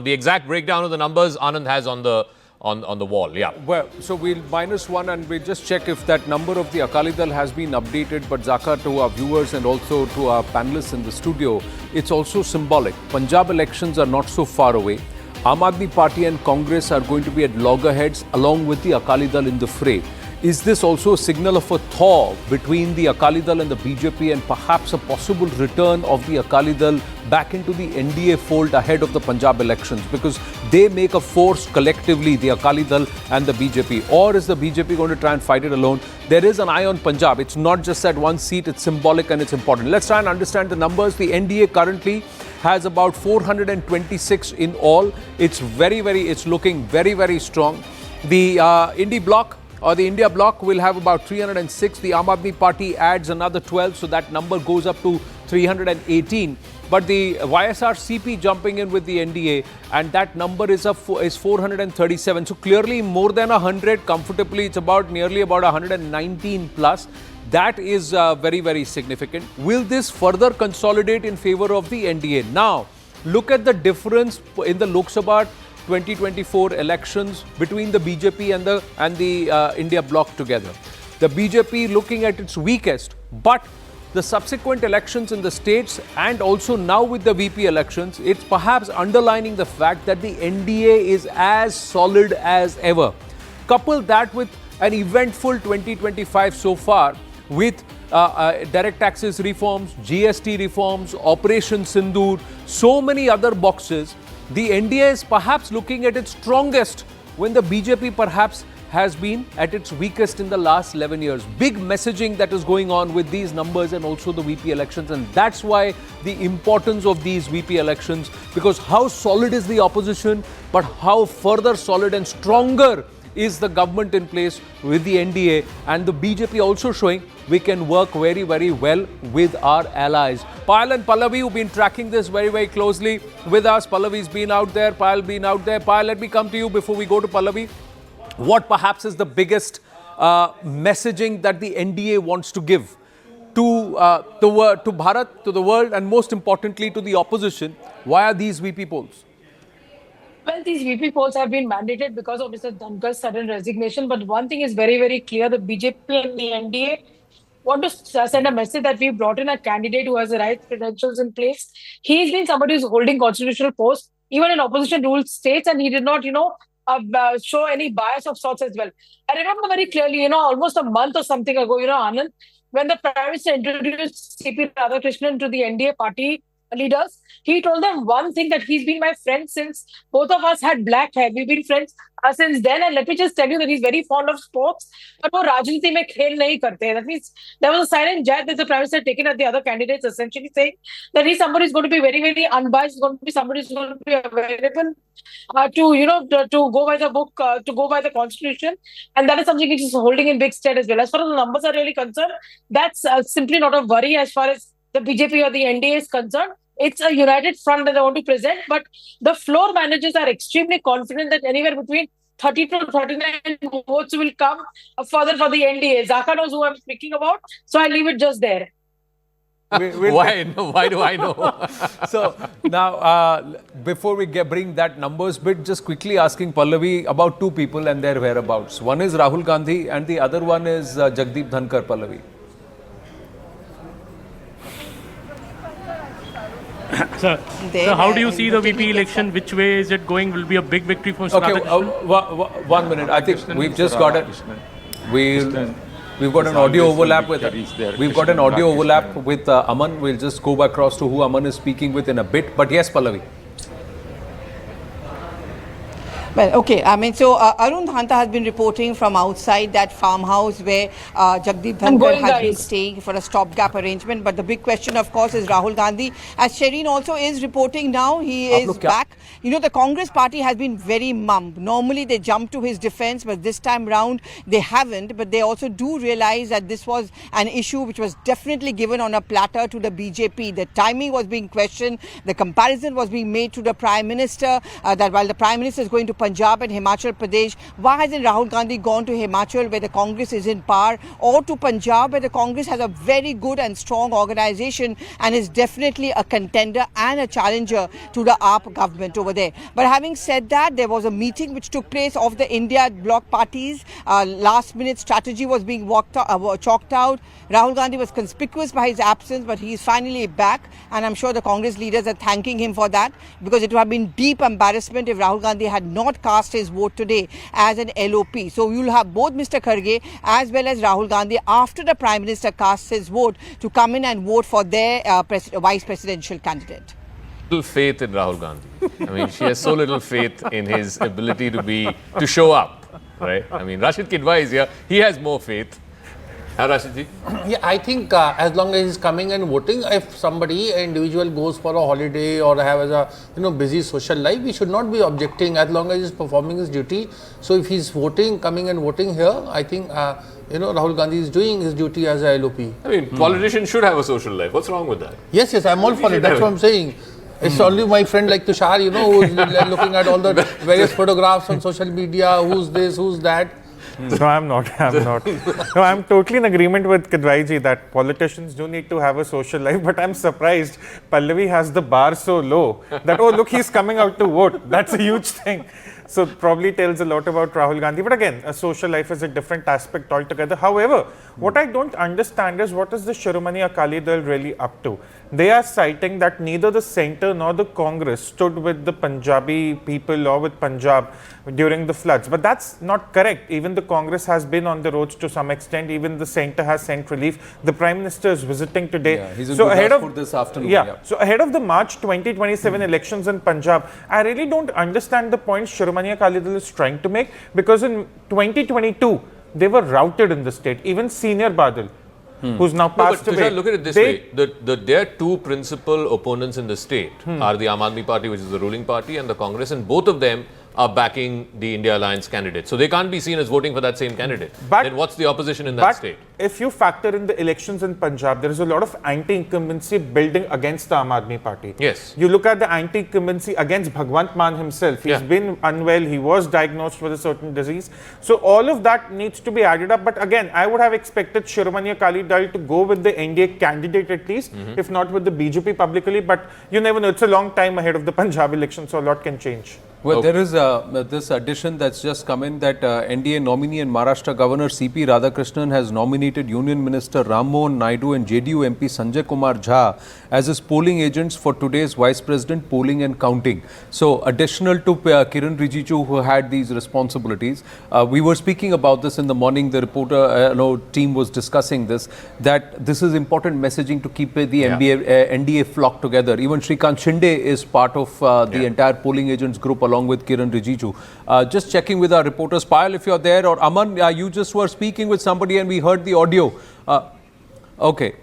The exact breakdown of the numbers Anand has on the wall. Yeah. Well, so we'll -1 and we'll just check if that number of the Akali Dal has been updated. But Zaka, to our viewers and also to our panelists in the studio, it's also symbolic. Punjab elections are not so far away. Aam Aadmi Party and Congress are going to be at loggerheads along with the Akali Dal in the fray. Is this also a signal of a thaw between the Akali Dal and the BJP and perhaps a possible return of the Akali Dal back into the NDA fold ahead of the Punjab elections? Because they make a force collectively, the Akali Dal and the BJP. Or is the BJP going to try and fight it alone? There is an eye on Punjab. It's not just that one seat, it's symbolic and it's important. Let's try and understand the numbers. The NDA currently has about 426 in all. It's looking very, very strong. The India Bloc will have about 306. The Aam Aadmi Party adds another 12, so that number goes up to 318. But the YSR CP jumping in with the NDA, and that number is 437. So clearly more than 100 comfortably. It's nearly about 119 plus. That is very, very significant. Will this further consolidate in favor of the NDA? Now, look at the difference in the Lok Sabha 2024 elections between the BJP and the India Bloc together. The BJP looking at its weakest, but the subsequent elections in the states and also now with the VP elections, it's perhaps underlining the fact that the NDA is as solid as ever. Couple that with an eventful 2025 so far with direct taxes reforms, GST reforms, Operation Sindoor, so many other boxes. The NDA is perhaps looking at its strongest when the BJP perhaps has been at its weakest in the last 11 years. Big messaging that is going on with these numbers and also the VP elections, and that's why the importance of these VP elections, because how solid is the opposition, but how further solid and stronger is the government in place with the NDA, and the BJP also showing we can work very, very well with our allies. Payal and Pallavi, who've been tracking this very, very closely with us. Pallavi's been out there, Payal been out there. Payal, let me come to you before we go to Pallavi. What perhaps is the biggest messaging that the NDA wants to give to Bharat, to the world, and most importantly to the opposition via these VP polls? Well, these VP polls have been mandated because of Mr. Dhankar's sudden resignation. But one thing is very, very clear. The BJP and the NDA want to send a message that we brought in a candidate who has the right credentials in place. He's been somebody who's holding constitutional posts, even in opposition ruled states, and he did not, show any bias of sorts as well. I remember very clearly, almost a month or something ago, Anand, when the Prime Minister introduced CP Radhakrishnan to the NDA party leaders, he told them one thing, that he's been my friend since both of us had black hair. We've been friends since then, and let me just tell you that he's very fond of sports, but wo rajniti mein khel nahi karte. That means there was a silent jab that the Prime Minister had taken at the other candidates, essentially saying that he's somebody who's going to be very, very unbiased, he's going to be somebody who's going to be available to go by the book, to go by the constitution, and that is something which is holding in big stead as well. As far as the numbers are really concerned, that's simply not a worry as far as the BJP or the NDA is concerned. It's a united front that they want to present, but the floor managers are extremely confident that anywhere between 30 to 39 votes will come further for the NDA. Zaka knows who I'm speaking about, so I leave it just there. Why? No, why do I know? So now, before we bring that numbers bit, just quickly asking Pallavi about two people and their whereabouts. One is Rahul Gandhi and the other one is Jagdeep Dhankar. Pallavi. So how do you see the VP election? Which way is it going? Will be a big victory for Okay, 1 minute. I think we've just got it. We've got an audio overlap with Aman. We'll just go across to who Aman is speaking with in a bit. But yes, Pallavi. Well, okay. So Arun Dhanta has been reporting from outside that farmhouse where Jagdeep Dhankar has been staying for a stopgap arrangement. But the big question, of course, is Rahul Gandhi. As Shireen also is reporting now, he is back. The Congress party has been very mum. Normally, they jump to his defense, but this time round, they haven't. But they also do realize that this was an issue which was definitely given on a platter to the BJP. The timing was being questioned. The comparison was being made to the Prime Minister, that while the Prime Minister is going to Punjab and Himachal Pradesh. Why hasn't Rahul Gandhi gone to Himachal where the Congress is in power, or to Punjab where the Congress has a very good and strong organization and is definitely a contender and a challenger to the AAP government over there? But having said that, there was a meeting which took place of the India Bloc parties. Last minute strategy was being chalked out. Rahul Gandhi was conspicuous by his absence, but he is finally back, and I'm sure the Congress leaders are thanking him for that, because it would have been deep embarrassment if Rahul Gandhi had not cast his vote today as an LOP. So you'll have both Mr. Kharge as well as Rahul Gandhi, after the Prime Minister casts his vote, to come in and vote for their vice presidential candidate. Little faith in Rahul Gandhi. I mean, she has so little faith in his ability to show up, right? I mean, Rashid Kidwai is here. He has more faith. Rashidji? Yeah, I think as long as he's coming and voting, if somebody, an individual goes for a holiday or has a busy social life, we should not be objecting as long as he's performing his duty. So if he's voting, coming and voting here, I think Rahul Gandhi is doing his duty as a LOP. I mean, politicians should have a social life. What's wrong with that? Yes, I'm all for it. That's what I'm saying. It's only my friend like Tushar, who's looking at all the various photographs on social media, who's this, who's that. No, I'm not. No, I'm totally in agreement with Kidwaiji that politicians do need to have a social life, but I'm surprised Pallavi has the bar so low that, oh, look, he's coming out to vote. That's a huge thing. So probably tells a lot about Rahul Gandhi. But again, a social life is a different aspect altogether. However, what I don't understand is, what is the Shiromani Akali Dal really up to? They are citing that neither the centre nor the Congress stood with the Punjabi people or with Punjab during the floods. But that's not correct. Even the Congress has been on the roads to some extent. Even the centre has sent relief. The Prime Minister is visiting today. Yeah, he's in Gurdaspur this afternoon. Yeah. So ahead of the March 2027 elections in Punjab, I really don't understand the point Shiromani Akali Dal is trying to make, because in 2022, they were routed in the state. Even Senior Badal, who's now passed away. Tushar, look at it this way. Their two principal opponents in the state are the Aam Aadmi Party, which is the ruling party, and the Congress, and both of them are backing the India Alliance candidate. So they can't be seen as voting for that same candidate. But, then what's the opposition in that state? If you factor in the elections in Punjab, there is a lot of anti-incumbency building against the Aam Aadmi Party. Yes. You look at the anti-incumbency against Bhagwant Mann himself. He's been unwell. He was diagnosed with a certain disease. So all of that needs to be added up. But again, I would have expected Shiromani Akali Dal to go with the NDA candidate at least, if not with the BJP publicly. But you never know. It's a long time ahead of the Punjab election, so a lot can change. Well, there is this addition that's just come in that NDA nominee and Maharashtra Governor CP Radhakrishnan has nominated Union Minister Ram Mohan Naidu and JDU MP Sanjay Kumar Jha as his polling agents for today's Vice President polling and counting. So, additional to Kiran Rijiju, who had these responsibilities, we were speaking about this in the morning. The reporter team was discussing this, that this is important messaging to keep the NDA flock together. Even Shrikant Shinde is part of the entire polling agents group, along with Kiran Rijiju. Just checking with our reporters, Payal, if you're there, or Aman, you just were speaking with somebody and we heard the audio. Okay,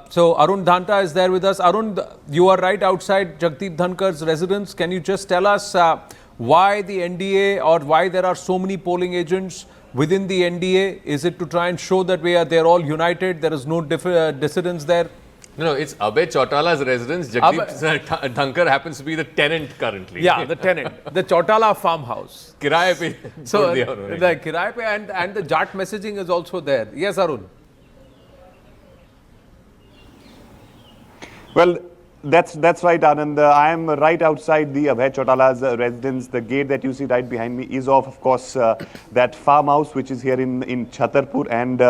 so Arun Dhanta is there with us. Arun, you are right outside Jagdeep Dhankar's residence. Can you just tell us why the NDA, or why there are so many polling agents within the NDA? Is it to try and show that they're all united, there is no dissidence there? No, it's Abhay Chautala's residence. Jagdeep Dhankar happens to be the tenant currently. Yeah, the tenant. The Chautala farmhouse. Kiraye pe. So, the Kiraye pe and the Jat messaging is also there. Yes, Arun. Well, that's right, Anand. I am right outside the Abhay Chautala's residence. The gate that you see right behind me is of course, that farmhouse which is here in Chhatarpur. And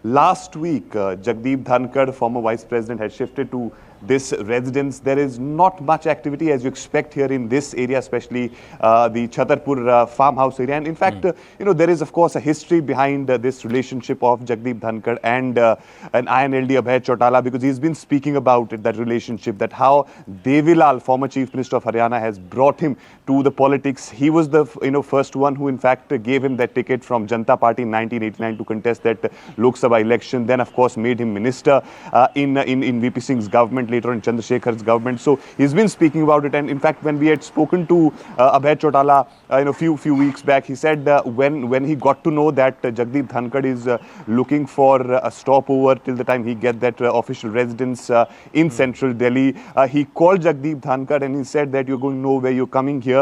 last week, Jagdeep Dhankar, former Vice President, had shifted to this residence. There is not much activity as you expect here in this area, especially the Chhatarpur farmhouse area. And in fact, there is of course a history behind this relationship of Jagdeep Dhankar and INLD Abhay Chautala, because he's been speaking about it, that relationship, that how Devilal, former Chief Minister of Haryana, has brought him to the politics. He was the first one who in fact gave him that ticket from Janata Party in 1989 to contest that Lok Sabha election. Then of course made him minister in VP Singh's government, later in Chandrasekhar's government. So he's been speaking about it. And in fact, when we had spoken to Abhay Chautala few weeks back, he said when he got to know that Jagdeep Dhankar is looking for a stopover till the time he get that official residence in central Delhi, he called Jagdeep Dhankar and he said that you're going nowhere, you're coming here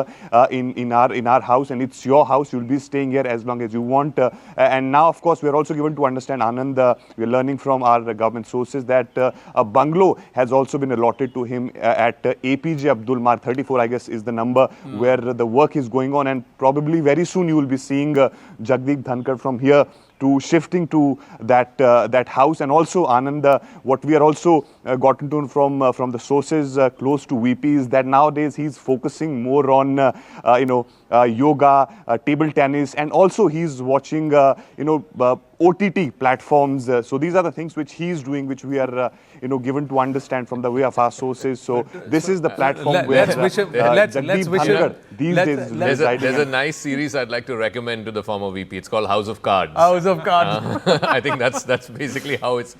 here in our house, and it's your house. You'll be staying here as long as you want. And now, of course, we are also given to understand, Anand, we are learning from our government sources that a bungalow has also been allotted to him at APJ Abdul Mar 34, I guess, is the number where the work is going on, and probably very soon you will be seeing Jagdeep Dhankar from here to shifting to that house. And also, Anand, what we are also gotten to from the sources close to VP is that nowadays he's focusing more on yoga, table tennis, and also he's watching OTT platforms. So these are the things which he's doing, which we are given to understand from the way of our sources. So this is the platform where let's wish him. Let's wish him. These days There's a nice series I'd like to recommend to the former VP. It's called House of Cards. House of Cards. I think that's basically how it's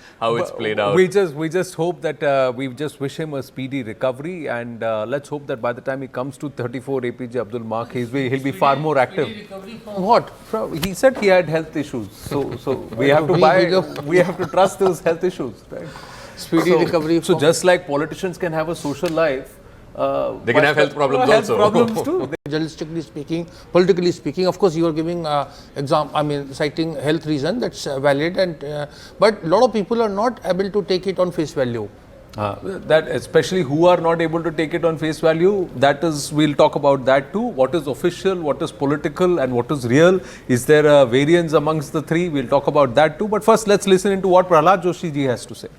played out. We just hope that we just wish him a speedy recovery, and let's hope that by the time he comes to 34 APJ Abdul Mark, he'll be far more active. What? He said he had health issues, so we have to trust those health issues, right? Speedy recovery. So just like politicians can have a social life, they can have health problems health also. problems too. Journalistically speaking, politically speaking, of course, you are giving citing health reason, that's valid, and but a lot of people are not able to take it on face value. That especially who are not able to take it on face value, that is, we'll talk about that too. What is official, what is political, and what is real? Is there a variance amongst the three? We'll talk about that too. But first, let's listen into what Prahlad Joshi ji has to say.